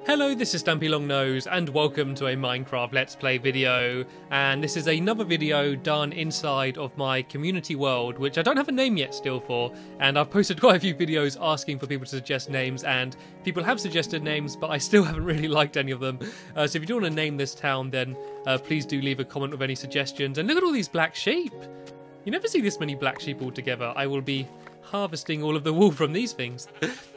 Hello, this is stampylongnose and welcome to a Minecraft Let's Play video, and this is another video done inside of my community world, which I don't have a name yet still for, and I've posted quite a few videos asking for people to suggest names, and people have suggested names, but I still haven't really liked any of them. So if you do want to name this town, then please do leave a comment with any suggestions. And look at all these black sheep! You never see this many black sheep all together. I will be harvesting all of the wool from these things.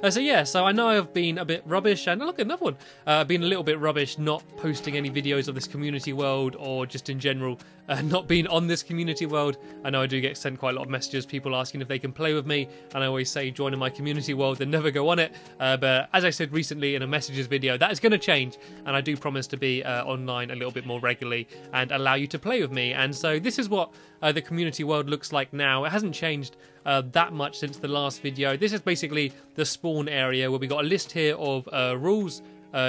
So I know I've been a bit rubbish, and look, another one. I've been a little bit rubbish not posting any videos of this community world, or just in general not being on this community world. I know I do get sent quite a lot of messages, people asking if they can play with me, and I always say join in my community world and never go on it. But as I said recently in a messages video, that is going to change, and I do promise to be online a little bit more regularly and allow you to play with me. And so this is what the community world looks like now. It hasn't changed that much since the last video. This is basically the spawn area where we got a list here of rules.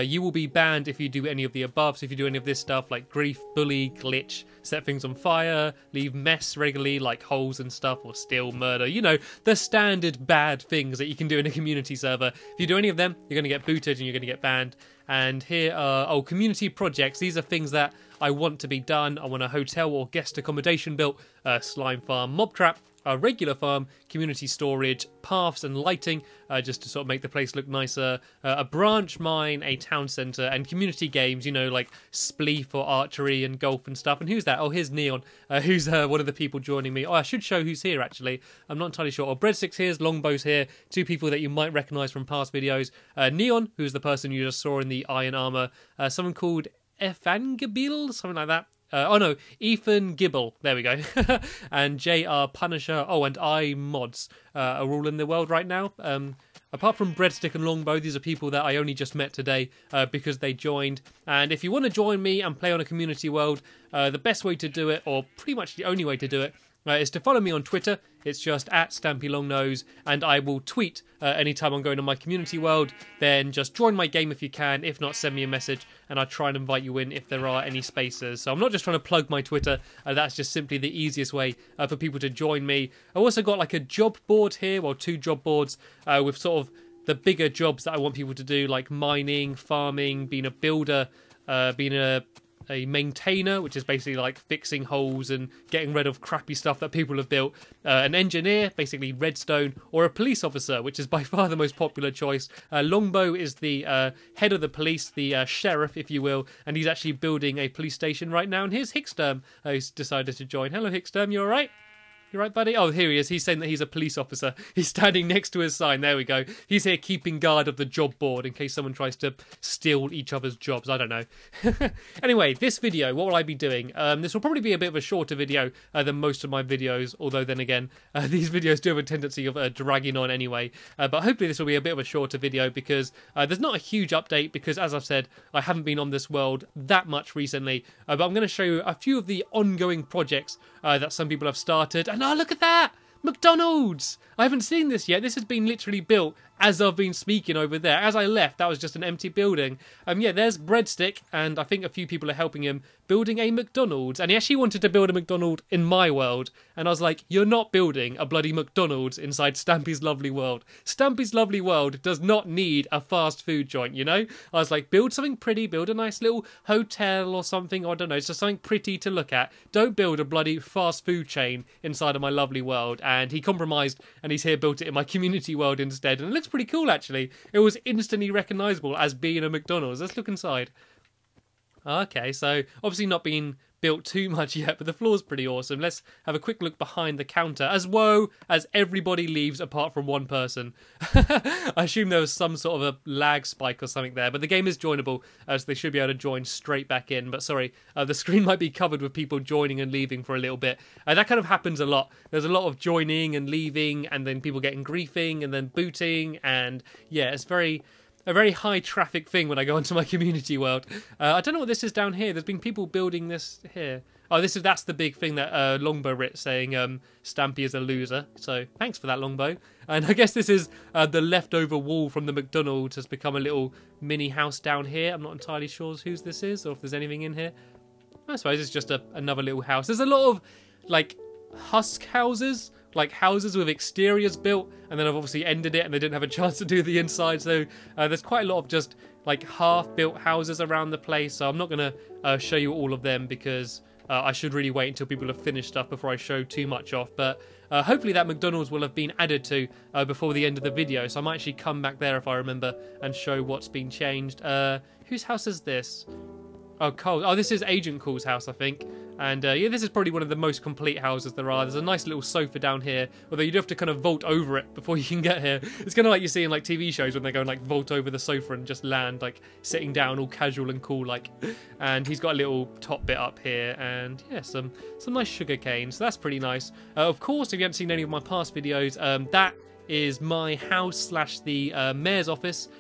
You will be banned if you do any of the above. So if you do any of this stuff like grief, bully, glitch, set things on fire, leave mess regularly like holes and stuff, or steal, murder, you know, the standard bad things that you can do in a community server. If you do any of them, you're going to get booted and you're going to get banned. And here are community projects. These are things that I want to be done. I want a hotel or guest accommodation built, slime farm, mob trap, a regular farm, community storage, paths and lighting, just to sort of make the place look nicer, a branch mine, a town centre, and community games, you know, like spleef or archery and golf and stuff. And who's that? Oh, here's Neon, who's one of the people joining me. Oh, I should show who's here, actually. I'm not entirely sure. Oh, Breadsticks here's, Longbow's here, two people that you might recognise from past videos. Neon, who's the person you just saw in the iron armour, someone called Efangabil, something like that. Oh no, Ethan Gibble, there we go, and JR Punisher, oh, and I Mods are all in the world right now. Apart from Breadstick and Longbow, these are people that I only just met today because they joined. And if you want to join me and play on a community world, the best way to do it, or pretty much the only way to do it, is to follow me on Twitter. It's just at stampylongnose, and I will tweet anytime I'm going to my community world. Then just join my game if you can. If not, send me a message, and I'll try and invite you in if there are any spaces. So I'm not just trying to plug my Twitter. That's just simply the easiest way for people to join me. I've also got like a job board here, well, two job boards with sort of the bigger jobs that I want people to do, like mining, farming, being a builder, being a maintainer, which is basically like fixing holes and getting rid of crappy stuff that people have built, an engineer, basically redstone, or a police officer, which is by far the most popular choice. Longbow is the head of the police, the sheriff, if you will, and he's actually building a police station right now. And here's Hicksturm, who's decided to join. Hello, Hicksturm, you all right? You right, buddy? Oh, here he is. He's saying that he's a police officer. He's standing next to his sign. There we go. He's here keeping guard of the job board in case someone tries to steal each other's jobs. I don't know. Anyway, this video, what will I be doing? This will probably be a bit of a shorter video than most of my videos, although then again, these videos do have a tendency of dragging on anyway. But hopefully this will be a bit of a shorter video because there's not a huge update because, as I've said, I haven't been on this world that much recently. But I'm going to show you a few of the ongoing projects that some people have started. And oh, look at that! McDonald's! I haven't seen this yet. This has been literally built as I've been speaking over there. As I left, that was just an empty building. Yeah, there's Breadstick, and I think a few people are helping him building a McDonald's. And he actually wanted to build a McDonald's in my world. And I was like, you're not building a bloody McDonald's inside Stampy's lovely world. Stampy's lovely world does not need a fast food joint, you know? I was like, build something pretty, build a nice little hotel or something, or I don't know, just something pretty to look at. Don't build a bloody fast food chain inside of my lovely world. And he compromised, and he's here built it in my community world instead. And it looks pretty cool, actually. It was instantly recognisable as being a McDonald's. Let's look inside. Okay, so obviously not being built too much yet, but the floor's pretty awesome. Let's have a quick look behind the counter as everybody leaves apart from one person. I assume there was some sort of a lag spike or something there, but the game is joinable, so they should be able to join straight back in. But sorry, the screen might be covered with people joining and leaving for a little bit. That kind of happens a lot. There's a lot of joining and leaving, and then people getting griefing and then booting, and yeah, it's a very high traffic thing when I go into my community world. I don't know what this is down here. There's been people building this here. Oh, that's the big thing that Longbow writ saying Stampy is a loser. So thanks for that, Longbow. And I guess this is the leftover wall from the McDonald's has become a little mini house down here. I'm not entirely sure whose this is or if there's anything in here. I suppose it's just another little house. There's a lot of like husk houses like houses with exteriors built, and then I've obviously ended it and they didn't have a chance to do the inside. So there's quite a lot of just like half-built houses around the place. So I'm not going to show you all of them because I should really wait until people have finished stuff before I show too much off. But hopefully that McDonald's will have been added to before the end of the video. So I might actually come back there if I remember and show what's been changed. Whose house is this? Oh, Cole. Oh, this is Agent Cole's house, I think. And yeah, this is probably one of the most complete houses there are. There's a nice little sofa down here, although you do have to kind of vault over it before you can get here. It's kind of like you see in like TV shows when they go and like vault over the sofa and just land like sitting down all casual and cool like. And he's got a little top bit up here, and yeah, some nice sugar cane. So that's pretty nice. Of course, if you haven't seen any of my past videos, that is my house slash the mayor's office.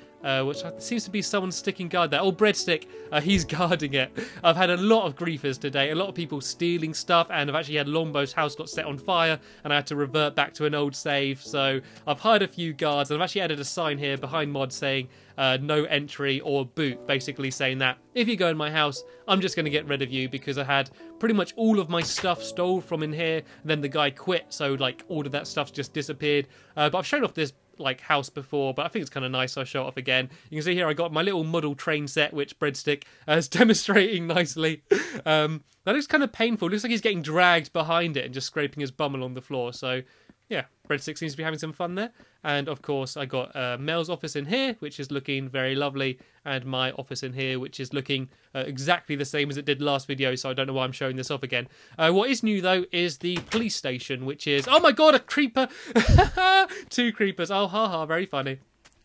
Which seems to be someone sticking guard there. Oh, Breadstick, he's guarding it. I've had a lot of griefers today, a lot of people stealing stuff, and I've actually had Longbow's house got set on fire, and I had to revert back to an old save. So I've hired a few guards, and I've actually added a sign here behind mod saying no entry or boot, basically saying that if you go in my house, I'm just going to get rid of you because I had pretty much all of my stuff stole from in here, and then the guy quit, so like all of that stuff's just disappeared. But I've shown off this like house before, but I think it's kind of nice, so I'll show it off again. You can see here I got my little model train set, which Breadstick is demonstrating nicely. That looks kind of painful. It looks like he's getting dragged behind it and just scraping his bum along the floor. So yeah, Breadstick seems to be having some fun there. And of course I got Mel's office in here, which is looking very lovely, and my office in here, which is looking exactly the same as it did last video, so I don't know why I'm showing this off again. What is new though is the police station, which is, oh my god, a creeper! 2 creepers, oh haha, very funny.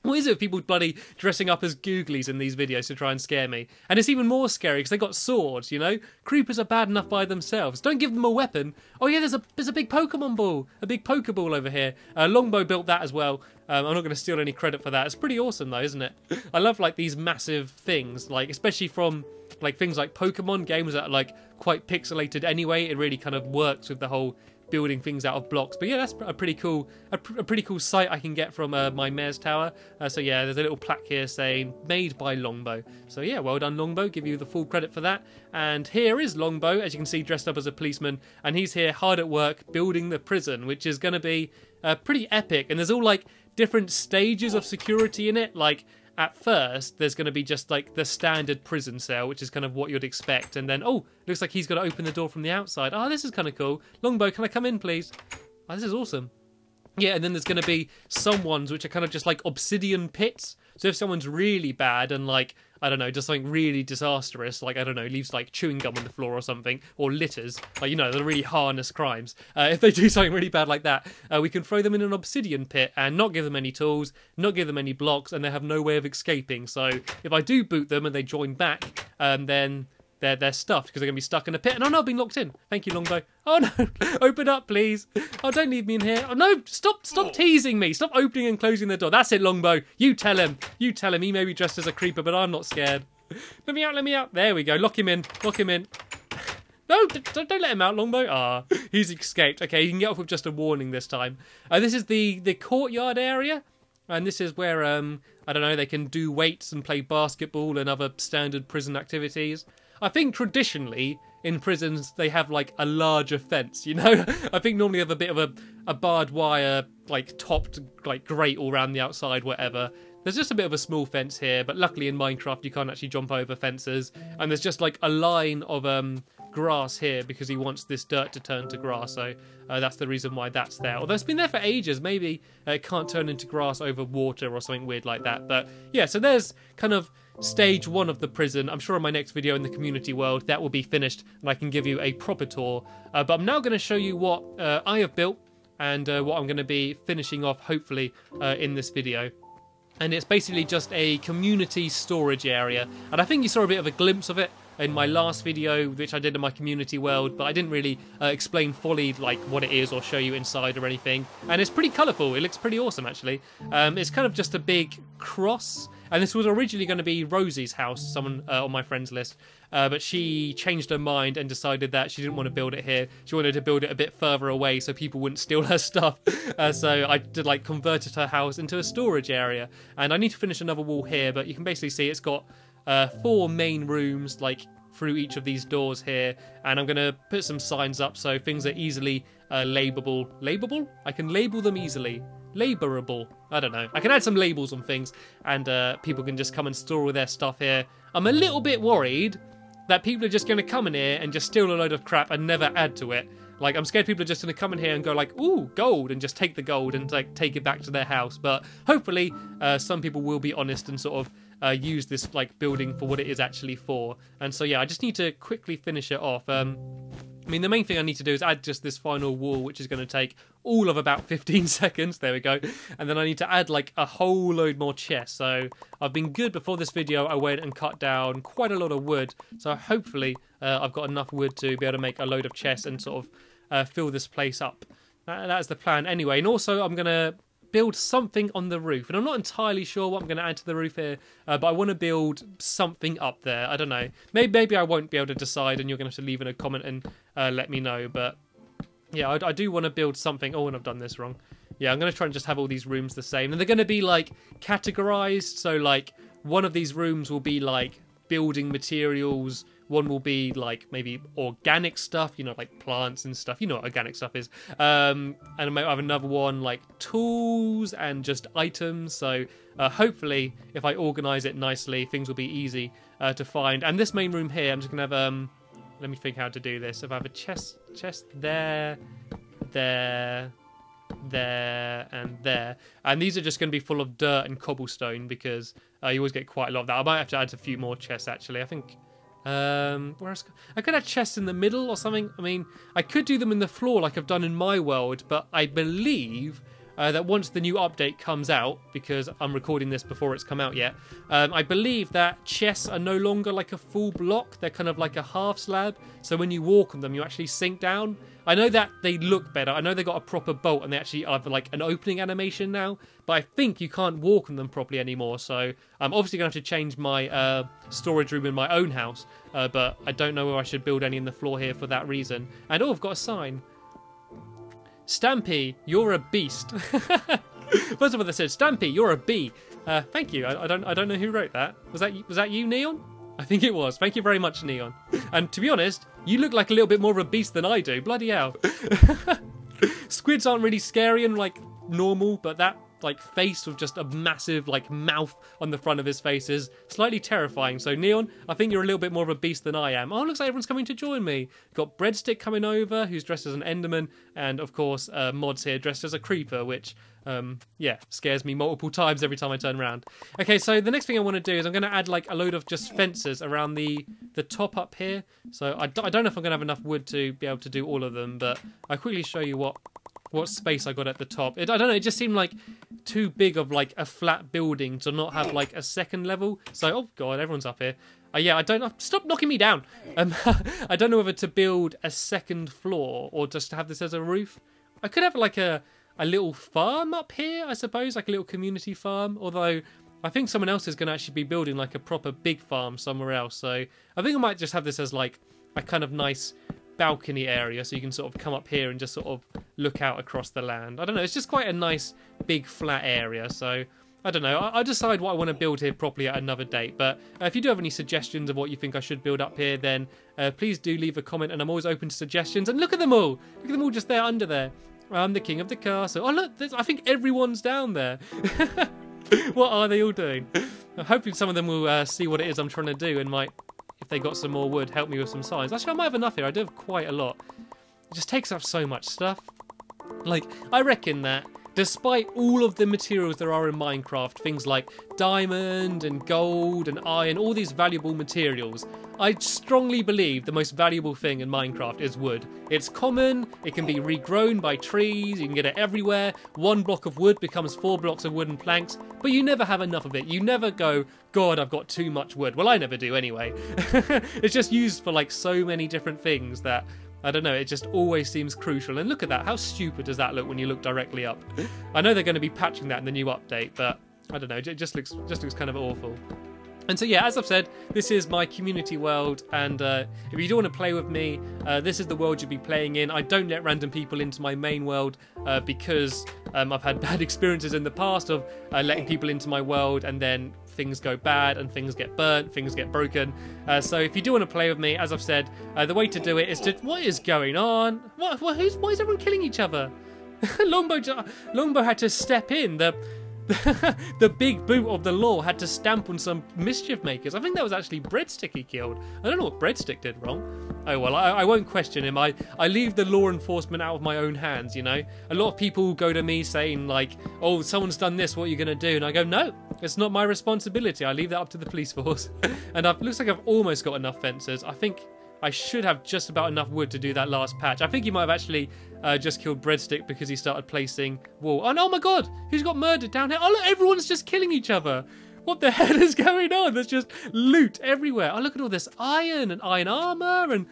What is it with people bloody dressing up as googlies in these videos to try and scare me? And it's even more scary because they got swords, you know? Creepers are bad enough by themselves. Don't give them a weapon. Oh yeah, there's a big Pokemon ball. A big Pokeball over here. Longbow built that as well. I'm not going to steal any credit for that. It's pretty awesome though, isn't it? I love like these massive things, like especially from like things like Pokemon games that are like quite pixelated anyway. It really kind of works with the whole building things out of blocks. But yeah, that's a pretty cool sight I can get from my mayor's tower. So yeah, there's a little plaque here saying made by Longbow. So yeah, well done Longbow, give you the full credit for that. And here is Longbow, as you can see, dressed up as a policeman, and he's here hard at work building the prison, which is going to be pretty epic. And there's all like different stages of security in it. Like at first, there's going to be just like the standard prison cell, which is kind of what you'd expect. And then, oh, looks like he's got to open the door from the outside. Oh, this is kind of cool. Longbow, can I come in, please? Oh, this is awesome. Yeah, and then there's going to be some ones which are kind of just like obsidian pits. So if someone's really bad and like, I don't know, does something really disastrous, like, I don't know, leaves like chewing gum on the floor or something, or litters, like, you know, the really heinous crimes. If they do something really bad like that, we can throw them in an obsidian pit and not give them any tools, not give them any blocks, and they have no way of escaping. So if I do boot them and they join back, then they're stuffed because they're going to be stuck in a pit. And oh no, I've been locked in. Thank you, Longbow. Oh no, open up, please. Oh, don't leave me in here. Oh no, stop teasing me. Stop opening and closing the door. That's it, Longbow. You tell him. You tell him. He may be dressed as a creeper, but I'm not scared. Let me out, let me out. There we go. Lock him in. Lock him in. No, don't let him out, Longbow. Ah, he's escaped. Okay, you can get off with just a warning this time. This is the courtyard area. And this is where, I don't know, they can do weights and play basketball and other standard prison activities. I think traditionally in prisons they have like a larger fence, you know? I think normally they have a bit of a barbed wire, like topped like grate all around the outside, whatever. There's just a bit of a small fence here, but luckily in Minecraft you can't actually jump over fences. And there's just like a line of grass here because he wants this dirt to turn to grass, so that's the reason why that's there. Although it's been there for ages, maybe it can't turn into grass over water or something weird like that. But yeah, so there's kind of stage 1 of the prison. I'm sure in my next video in the community world that will be finished and I can give you a proper tour. But I'm now going to show you what I have built and what I'm going to be finishing off hopefully in this video. And it's basically just a community storage area, and I think you saw a bit of a glimpse of it in my last video, which I did in my community world, but I didn't really explain fully like what it is or show you inside or anything. And it's pretty colourful. It looks pretty awesome, actually. It's kind of just a big cross, and this was originally going to be Rosie's house, someone on my friends list, but she changed her mind and decided that she didn't want to build it here. She wanted to build it a bit further away so people wouldn't steal her stuff. So I did like converted her house into a storage area, and I need to finish another wall here, but you can basically see it's got 4 main rooms like through each of these doors here, and I'm going to put some signs up so things are easily labelable? I can label them easily. Laborable. I don't know. I can add some labels on things, and people can just come and store all their stuff here. I'm a little bit worried that people are just going to come in here and just steal a load of crap and never add to it. Like, I'm scared people are just going to come in here and go like, ooh, gold, and just take the gold and like take it back to their house. But hopefully some people will be honest and sort of use this like building for what it is actually for. And so yeah, I just need to quickly finish it off. I mean, the main thing I need to do is add just this final wall, which is going to take all of about 15 seconds. There we go. And then I need to add like a whole load more chests. So I've been good before this video. I went and cut down quite a lot of wood. So hopefully I've got enough wood to be able to make a load of chests and sort of fill this place up. That's the plan anyway. And also I'm going to build something on the roof, and I'm not entirely sure what I'm going to add to the roof here, but I want to build something up there. I don't know, maybe I won't be able to decide, and you're going to have to leave in a comment and let me know. But yeah, I do want to build something. Oh, and I've done this wrong. Yeah, I'm going to try and just have all these rooms the same, and they're going to be like categorized. So like one of these rooms will be like building materials, one will be like maybe organic stuff, you know, like plants and stuff, you know what organic stuff is, and I might have another one like tools and just items. So hopefully if I organize it nicely, things will be easy to find. And this main room here, I'm just gonna have let me think how to do this. If I have a chest there, and there, and these are just going to be full of dirt and cobblestone, because you always get quite a lot of that. I might have to add a few more chests actually. I think where else? I could have chests in the middle or something. I mean, I could do them in the floor like I've done in my world, but I believe that once the new update comes out, because I'm recording this before it's come out yet, I believe that chests are no longer like a full block. They're kind of like a half slab, so when you walk on them you actually sink down. I know that they look better, I know they got a proper bolt and they actually have like an opening animation now, but I think you can't walk on them properly anymore. So I'm obviously going to have to change my storage room in my own house, but I don't know where I should build any in the floor here for that reason. And oh, I've got a sign. Stampy, you're a beast. First of all, they said, Stampy, you're a bee. Thank you. I don't know who wrote that. Was that you, Neon? I think it was. Thank you very much, Neon. And to be honest, you look like a little bit more of a beast than I do. Bloody hell. Squids aren't really scary and like normal, but that like face with just a massive like mouth on the front of his face is slightly terrifying. So Neon, I think you're a little bit more of a beast than I am. Oh, looks like everyone's coming to join me. Got Breadstick coming over, who's dressed as an Enderman, and of course Mod's here dressed as a creeper, which yeah, scares me multiple times every time I turn around. Okay, so the next thing I want to do is I'm going to add like a load of just fences around the top up here. So I don't know if I'm going to have enough wood to be able to do all of them, but I'll quickly show you what space I got at the top. I don't know, it just seemed like too big of like a flat building to not have like a second level. So, oh god, everyone's up here. Yeah, stop knocking me down. I don't know whether to build a second floor or just to have this as a roof. I could have like a little farm up here, I suppose, like a little community farm, although I think someone else is going to actually be building like a proper big farm somewhere else. So I think I might just have this as like a kind of nice balcony area, so you can sort of come up here and just sort of look out across the land. I don't know, it's just quite a nice big flat area. So I don't know, I'll decide what I want to build here properly at another date. But if you do have any suggestions of what you think I should build up here, then please do leave a comment, and I'm always open to suggestions. And look at them all just there under there. I'm the king of the castle. Oh look, I think everyone's down there. What are they all doing? Hopefully some of them will see what it is I'm trying to do and might, if they got some more wood, help me with some signs. Actually, I might have enough here. I do have quite a lot. It just takes up so much stuff. Like, I reckon that despite all of the materials there are in Minecraft, things like diamond and gold and iron, all these valuable materials, I strongly believe the most valuable thing in Minecraft is wood. It's common, it can be regrown by trees, you can get it everywhere. 1 block of wood becomes 4 blocks of wooden planks, but you never have enough of it. You never go, God, I've got too much wood. Well, I never do anyway. It's just used for like so many different things that, I don't know, it just always seems crucial. And look at that, how stupid does that look when you look directly up? I know they're going to be patching that in the new update, but I don't know, it just looks kind of awful. And so yeah, as I've said, this is my community world, and if you do want to play with me, this is the world you'll be playing in. I don't let random people into my main world because I've had bad experiences in the past of letting people into my world and then things go bad and things get burnt, things get broken. So if you do want to play with me, as I've said, the way to do it is to... What is going on? Why is everyone killing each other? Longbow had to step in. The big boot of the law had to stamp on some mischief makers. I think that was actually Breadstick he killed. I don't know what Breadstick did wrong. Oh well, I won't question him. I leave the law enforcement out of my own hands, you know. A lot of people go to me saying like, oh, someone's done this, what are you going to do? And I go, no, it's not my responsibility. I leave that up to the police force. And it looks like I've almost got enough fences. I think I should have just about enough wood to do that last patch. I think he might have actually just killed Breadstick because he started placing wool. Oh, oh my god, who's got murdered down here? Oh look, everyone's just killing each other. What the hell is going on? There's just loot everywhere. Oh, look at all this iron and iron armor and...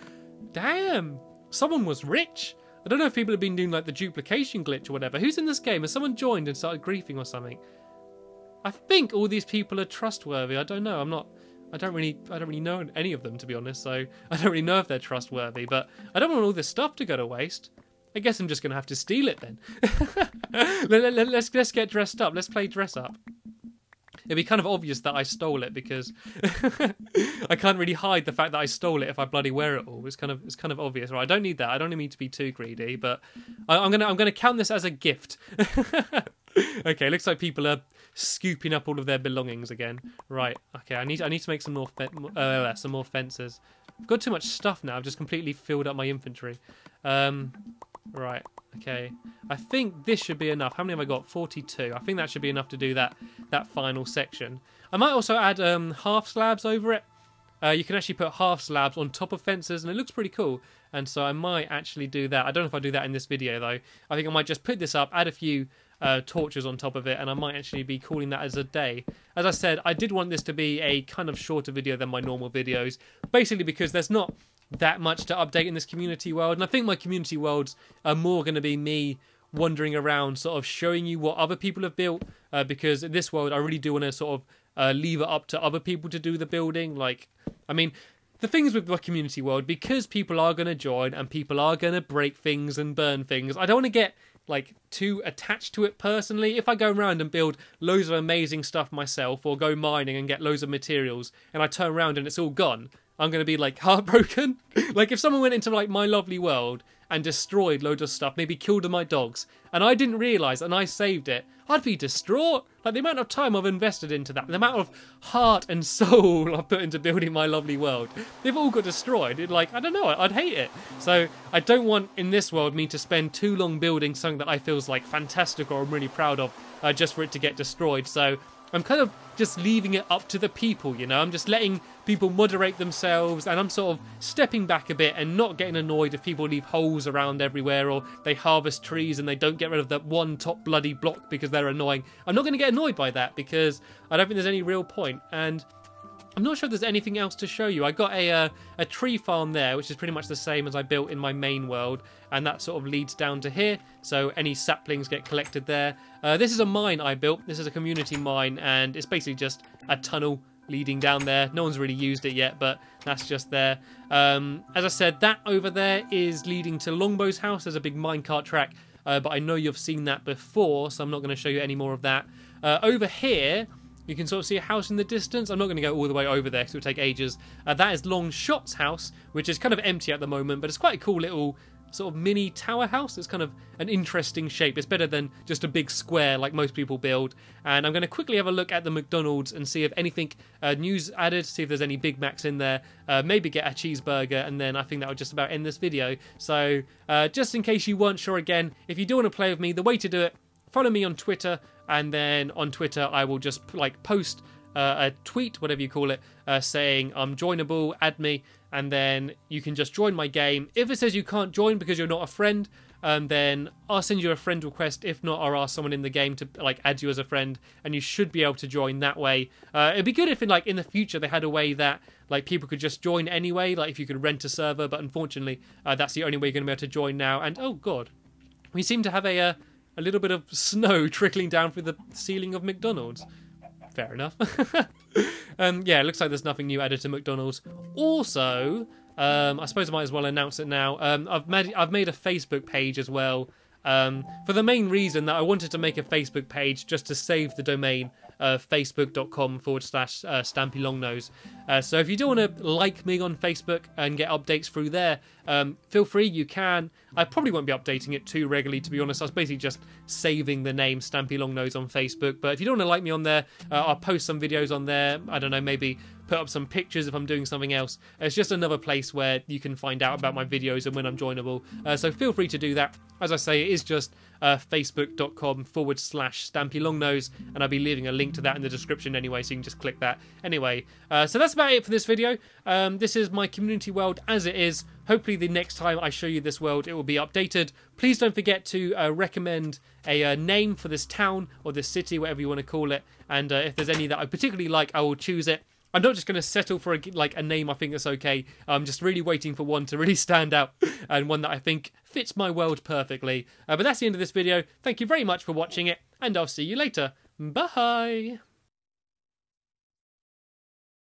Damn, someone was rich. I don't know if people have been doing like the duplication glitch or whatever. Who's in this game? Has someone joined and started griefing or something? I think all these people are trustworthy. I don't know. I don't really know any of them, to be honest, so I don't really know if they're trustworthy, but I don't want all this stuff to go to waste. I guess I'm just going to have to steal it then. Let's get dressed up. Let's play dress up. It'd be kind of obvious that I stole it because I can't really hide the fact that I stole it if I bloody wear it all. It's kind of obvious. Right, I don't need that. I don't need to be too greedy, but I'm gonna count this as a gift. Okay, looks like people are scooping up all of their belongings again. Right. Okay, I need to make some more fences. I've got too much stuff now. I've just completely filled up my inventory. Right. Okay. I think this should be enough. How many have I got? 42. I think that should be enough to do that final section. I might also add half slabs over it. You can actually put half slabs on top of fences, and it looks pretty cool. And so I might actually do that. I don't know if I do that in this video though. I think I might just put this up, add a few torches on top of it, and I might actually be calling that as a day. As I said, I did want this to be a kind of shorter video than my normal videos, basically because there's not that much to update in this community world, and I think my community worlds are more going to be me wandering around sort of showing you what other people have built, because in this world I really do want to sort of leave it up to other people to do the building. Like, I mean, the things with the community world, because people are going to join and people are going to break things and burn things, I don't want to get like too attached to it personally. If I go around and build loads of amazing stuff myself, or go mining and get loads of materials, and I turn around and it's all gone, I'm going to be like heartbroken. Like if someone went into like my lovely world and destroyed loads of stuff, maybe killed my dogs, and I didn't realise and I saved it, I'd be distraught. Like the amount of time I've invested into that, the amount of heart and soul I've put into building my lovely world, they've all got destroyed. I don't know, I'd hate it. So I don't want in this world me to spend too long building something that I feels like fantastic or I'm really proud of, just for it to get destroyed. So I'm kind of just leaving it up to the people, you know. I'm just letting people moderate themselves, and I'm sort of stepping back a bit and not getting annoyed if people leave holes around everywhere, or they harvest trees and they don't get rid of that one top bloody block because they're annoying. I'm not going to get annoyed by that because I don't think there's any real point. And I'm not sure if there's anything else to show you. I got a tree farm there, which is pretty much the same as I built in my main world, and that sort of leads down to here, so any saplings get collected there. This is a mine I built. This is a community mine, and it's basically just a tunnel leading down there. No one's really used it yet, but that's just there. As I said, that over there is leading to Longbow's house. There's a big minecart track, but I know you've seen that before, so I'm not going to show you any more of that. Over here, you can sort of see a house in the distance. I'm not going to go all the way over there because it would take ages. That is Longshot's house, which is kind of empty at the moment, but it's quite a cool little sort of mini tower house. It's kind of an interesting shape. It's better than just a big square like most people build. And I'm going to quickly have a look at the McDonald's and see if anything new's added, see if there's any Big Macs in there, maybe get a cheeseburger, and then I think that would just about end this video. So just in case you weren't sure again, if you do want to play with me, the way to do it, follow me on Twitter, and then on Twitter I will just like post a tweet, whatever you call it, saying I'm joinable, add me, and then you can just join my game. If it says you can't join because you're not a friend, then I'll send you a friend request. If not, I'll ask someone in the game to like add you as a friend, and you should be able to join that way. It'd be good if in the future they had a way that like people could just join anyway, like if you could rent a server, but unfortunately that's the only way you're going to be able to join now. And oh god, we seem to have a little bit of snow trickling down through the ceiling of McDonald's. Fair enough. Yeah, it looks like there's nothing new added to McDonald's. Also, I suppose I might as well announce it now. I've made a Facebook page as well, for the main reason that I wanted to make a Facebook page just to save the domain facebook.com/stampylongnose. So if you do want to like me on Facebook and get updates through there, feel free, you can. I probably won't be updating it too regularly, to be honest. I was basically just saving the name Stampy Longnose on Facebook. But if you don't want to like me on there, I'll post some videos on there. I don't know, maybe put up some pictures if I'm doing something else. It's just another place where you can find out about my videos and when I'm joinable. So feel free to do that. As I say, it is just facebook.com/stampylongnose, and I'll be leaving a link to that in the description anyway, so you can just click that. Anyway, so that's about it for this video. This is my community world as it is. Hopefully the next time I show you this world, it will be updated. Please don't forget to recommend a name for this town or this city, whatever you want to call it. And if there's any that I particularly like, I will choose it. I'm not just going to settle for a name I think that's okay. I'm just really waiting for one to really stand out and one that I think fits my world perfectly. But that's the end of this video. Thank you very much for watching it, and I'll see you later. Bye!